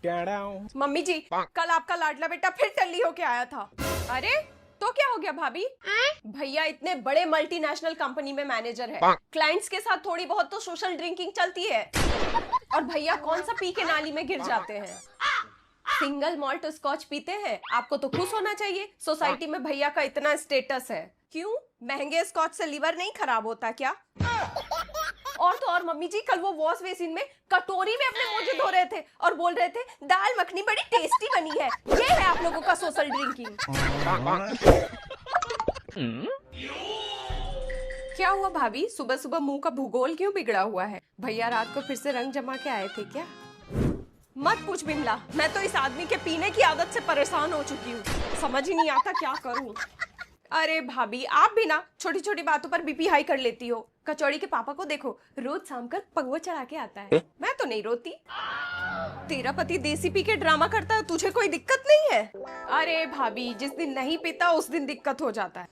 Mummy जी, कल आपका लाडला बेटा फिर टल्ली होके आया था। अरे तो क्या हो गया भाभी? भैया इतने बड़े मल्टीनेशनल कंपनी में मैनेजर है, क्लाइंट्स के साथ थोड़ी बहुत तो सोशल ड्रिंकिंग चलती है। और भैया कौन सा पी के नाली में गिर जाते हैं? सिंगल मॉल्ट स्कॉच पीते हैं। आपको तो खुश होना चाहिए, सोसाइटी में भैया का इतना स्टेटस है। क्यों, महंगे स्कॉच से लिवर नहीं खराब होता क्या? और तो और मम्मी जी, कल वो वॉश बेसिन में कटोरी में अपने मोजे धो रहे थे और बोल रहे थे दाल मखनी बड़ी टेस्टी बनी है। ये है आप लोगों का सोशल ड्रिंकिंग। क्या हुआ भाभी, सुबह सुबह मुंह का भूगोल क्यों बिगड़ा हुआ है? भैया रात को फिर से रंग जमा के आए थे क्या? मत पूछ बिमला, मैं तो इस आदमी के पीने की आदत से परेशान हो चुकी हूँ। समझ ही नहीं आता क्या करूँ। अरे भाभी, आप भी ना छोटी छोटी बातों पर बीपी हाई कर लेती हो। कचौड़ी के पापा को देखो, रोज शाम कर पगवा चढ़ा के आता है। मैं तो नहीं रोती। तेरा पति देसी पी के ड्रामा करता है, तुझे कोई दिक्कत नहीं है? अरे भाभी, जिस दिन नहीं पीता उस दिन दिक्कत हो जाता है।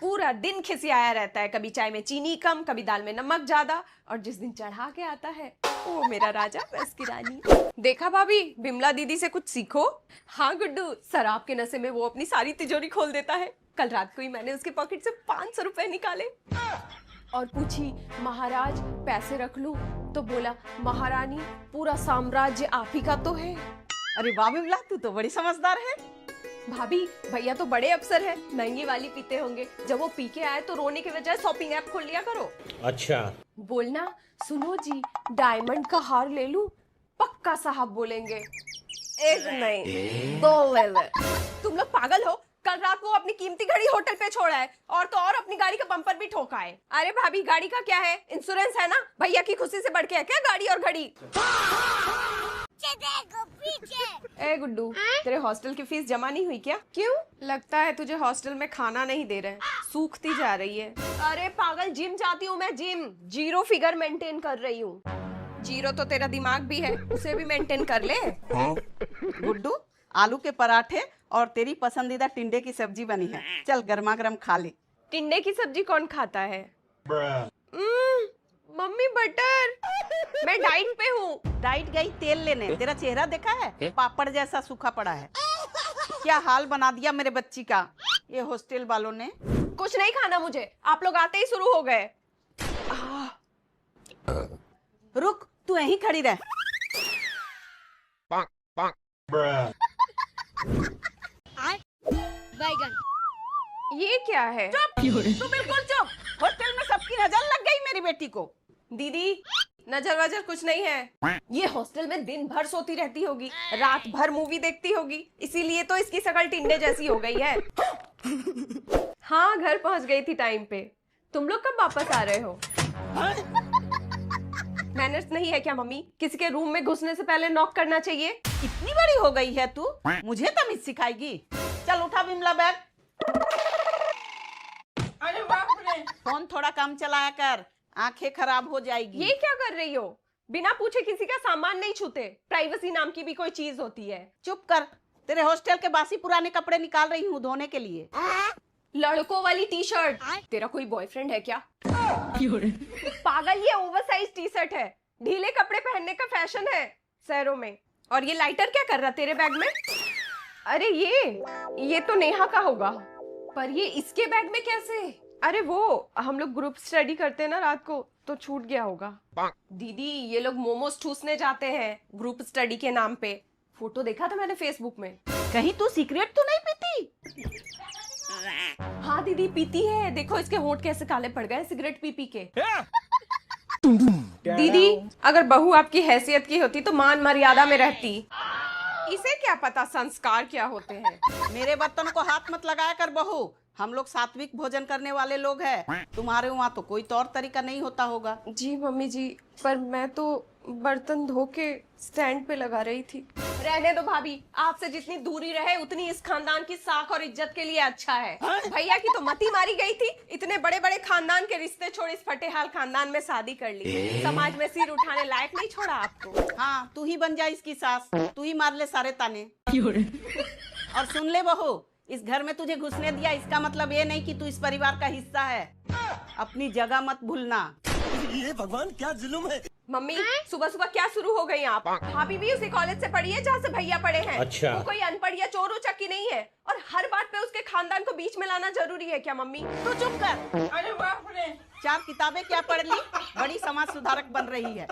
पूरा दिन खिसियाया रहता है, कभी चाय में चीनी कम, कभी दाल में नमक ज्यादा, और जिस दिन चढ़ा के आता है वो मेरा राजा बस की रानी। देखा भाभी, बिमला दीदी से कुछ सीखो। हाँ गुड्डू, शराब के नशे में वो अपनी सारी तिजोरी खोल देता है। कल रात को ही मैंने उसके पॉकेट से 500 रुपए निकाले और पूछी महाराज पैसे रख लूं, तो बोला महारानी पूरा साम्राज्य आप ही का तो है। अरे वाह बिमला, तू तो बड़ी समझदार है। भाभी, भैया तो बड़े अफसर है, महंगी वाली पीते होंगे। जब वो पी के आए तो रोने के बजाय शॉपिंग ऐप खोल लिया करो। अच्छा। बोलना सुनो जी, डायमंड का हार ले लूं? पक्का साहब बोलेंगे। एक नहीं, दो ले ले। तुम लोग पागल हो? कल रात वो अपनी कीमती घड़ी होटल पे छोड़ा है, और तो और अपनी गाड़ी का बम्पर भी ठोका है। अरे भाभी, गाड़ी का क्या है, इंश्योरेंस है ना। भैया की खुशी से बढ़ के है क्या गाड़ी और घड़ी? ए गुड्डू, तेरे हॉस्टल की फीस जमा नहीं हुई क्या? क्यों? लगता है तुझे हॉस्टल में खाना नहीं दे रहे, सूखती जा रही है। अरे पागल, जिम जाती हूँ मैं, जिम। जीरो फिगर मेंटेन कर रही हूँ। जीरो तो तेरा दिमाग भी है, उसे भी मेंटेन कर ले। गुड्डू, आलू के पराठे और तेरी पसंदीदा टिंडे की सब्जी बनी है, चल गर्मा गर्म खा ले। टिंडे की सब्जी कौन खाता है? Mummy butter. मैं डाइट पे हूँ। डाइट गई तेल लेने, तेरा चेहरा देखा है, पापड़ जैसा सूखा पड़ा है। क्या हाल बना दिया मेरे बच्ची का ये हॉस्टल वालों ने। कुछ नहीं खाना मुझे, आप लोग आते ही शुरू हो गए। रुक, तू यहीं खड़ी रह। ये क्या है? चुप, तू बिल्कुल चुप। हॉस्टल में सबकी नजर लग गई मेरी बेटी को। दीदी, नजर वजर कुछ नहीं है। ये हॉस्टल में दिन भर सोती रहती होगी, रात भर मूवी देखती होगी, इसीलिए तो इसकी शक्ल टिंडे जैसी हो गई है। हाँ, घर पहुंच गई थी टाइम पे। तुम लोग कब वापस आ रहे हो? मैनर्स नहीं है क्या मम्मी? किसी के रूम में घुसने से पहले नॉक करना चाहिए। इतनी बड़ी हो गई है तू, मुझे तमीज सिखाएगी? चल उठा बिमला बैग। अरे बाप रे, फोन थोड़ा कम चलाया कर, आंखें खराब हो जाएगी। ये क्या कर रही हो? बिना पूछे किसी का सामान नहीं छूते, प्राइवेसी नाम की भी कोई चीज होती है। चुप कर, तेरे हॉस्टल के बासी पुराने कपड़े निकाल रही हूँ धोने के लिए। लड़कों वाली टी शर्ट। तेरा कोई बॉयफ्रेंड है क्या? पागल, ये ओवरसाइज टी शर्ट है, ढीले कपड़े पहनने का फैशन है शहरों में। और ये लाइटर क्या कर रहा तेरे बैग में? अरे ये तो नेहा का होगा, पर ये इसके बैग में कैसे? अरे वो हम लोग ग्रुप स्टडी करते हैं ना रात को, तो छूट गया होगा। दीदी, ये लोग मोमोज ठूसने जाते हैं ग्रुप स्टडी के नाम पे। फोटो देखा था मैंने फेसबुक में। कहीं तू सिगरेट तो नहीं पीती? हाँ दीदी, पीती है। देखो इसके होंठ कैसे काले पड़ गए सिगरेट पी पी के। दीदी, अगर बहू आपकी हैसियत की होती तो मान मर्यादा में रहती। इसे क्या पता संस्कार क्या होते हैं। मेरे बर्तन को हाथ मत लगाया कर बहू, हम लोग सात्विक भोजन करने वाले लोग हैं। तुम्हारे वहाँ तो कोई तौर तरीका नहीं होता होगा। जी मम्मी जी, पर मैं तो बर्तन धो के स्टैंड पे लगा रही थी। रहने दो भाभी, आपसे जितनी दूरी रहे उतनी इस खानदान की साख और इज्जत के लिए अच्छा है। भैया की तो मती मारी गई थी, इतने बड़े बड़े खानदान के रिश्ते छोड़ इस फटेहाल खानदान में शादी कर ली। समाज में सिर उठाने लायक नहीं छोड़ा आपको। हाँ, तू ही बन जा इसकी सास, तू ही मार ले सारे ताने। और सुन ले बहू, इस घर में तुझे घुसने दिया इसका मतलब ये नहीं कि तू इस परिवार का हिस्सा है। अपनी जगह मत भूलना। ये भगवान क्या जुल्म है। मम्मी सुबह सुबह क्या शुरू हो गई आप? भाभी भी उसी कॉलेज से पढ़ी है जहाँ से भैया पढ़े हैं। अच्छा। वो कोई अनपढ़ या चोर उचक्की नहीं है और हर बात पे उसके खानदान को बीच में लाना जरूरी है क्या मम्मी? तू चुप कर। अरे बाप रे, 4 किताबें क्या पढ़ ली, बड़ी समाज सुधारक बन रही है।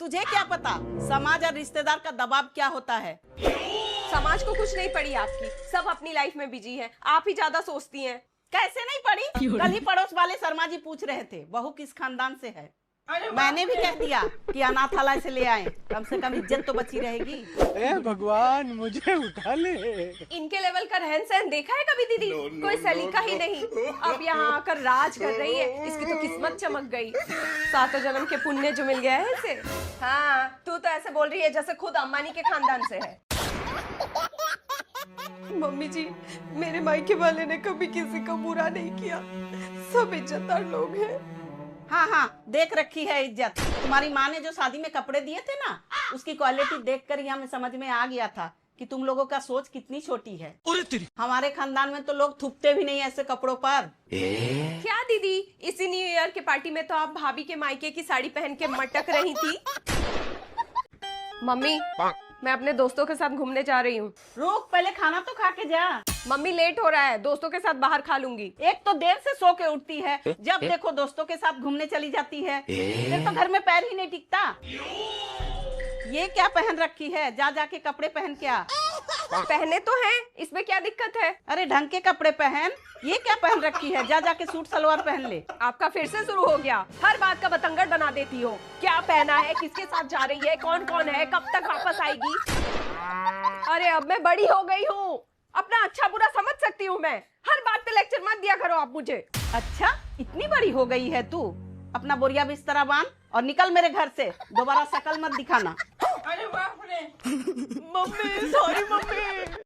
तुझे क्या पता समाज और रिश्तेदार का दबाव क्या होता है? समाज को कुछ नहीं पड़ी आपकी, सब अपनी लाइफ में बिजी है, आप ही ज्यादा सोचती हैं। कैसे नहीं पढ़ी? कल ही पड़ोस वाले शर्मा जी पूछ रहे थे बहू किस खानदान से है। मैंने भी कह दिया कि अनाथालय से ले आए, कम से कम इज्जत तो बची रहेगी। ए भगवान मुझे उठा ले। इनके लेवल का रहन सहन देखा है कभी दीदी? कोई सलीका ही नहीं, अब यहाँ आकर राज कर रही है। इसकी तो किस्मत चमक गई, 7 जन्म के पुण्य जो मिल गया है इसे। हाँ, तू तो ऐसे बोल रही है जैसे खुद अम्बानी के खानदान से है। मम्मी जी, मेरे मायके वाले ने कभी किसी का बुरा नहीं किया, सब इज्जतदार लोग हैं। हाँ हाँ, देख रखी है इज्जत। तुम्हारी माँ ने जो शादी में कपड़े दिए थे ना, उसकी क्वालिटी देखकर ही हमें समझ में आ गया था कि तुम लोगों का सोच कितनी छोटी है। हमारे खानदान में तो लोग थूकते भी नहीं ऐसे कपड़ों पर। क्या दीदी, इसी न्यू ईयर के पार्टी में तो आप भाभी के मायके की साड़ी पहन के मटक रही थी। मम्मी, मैं अपने दोस्तों के साथ घूमने जा रही हूँ। रुक, पहले खाना तो खा के जा। मम्मी लेट हो रहा है, दोस्तों के साथ बाहर खा लूंगी। एक तो देर से सो के उठती है, जब देखो दोस्तों के साथ घूमने चली जाती है। फिर तो घर में पैर ही नहीं टिकता। ये क्या पहन रखी है? जा जाके कपड़े पहन के आ। पहने तो हैं, इसमें क्या दिक्कत है? अरे ढंग के कपड़े पहन। ये क्या पहन रखी है? जा जाके सूट सलवार पहन ले। आपका फिर से शुरू हो गया, हर बात का बतंगड़ बना देती हो। क्या पहना है, किसके साथ जा रही है, कौन कौन है, कब तक वापस आएगी? अरे अब मैं बड़ी हो गई हूँ, अपना अच्छा बुरा समझ सकती हूँ मैं। हर बात पे लेक्चर मत दिया करो आप मुझे। अच्छा, इतनी बड़ी हो गई है तू? अपना बोरिया बिस्तरा बांध और निकल मेरे घर से। दोबारा शकल मत दिखाना। अरे बाप रे। Mummy sorry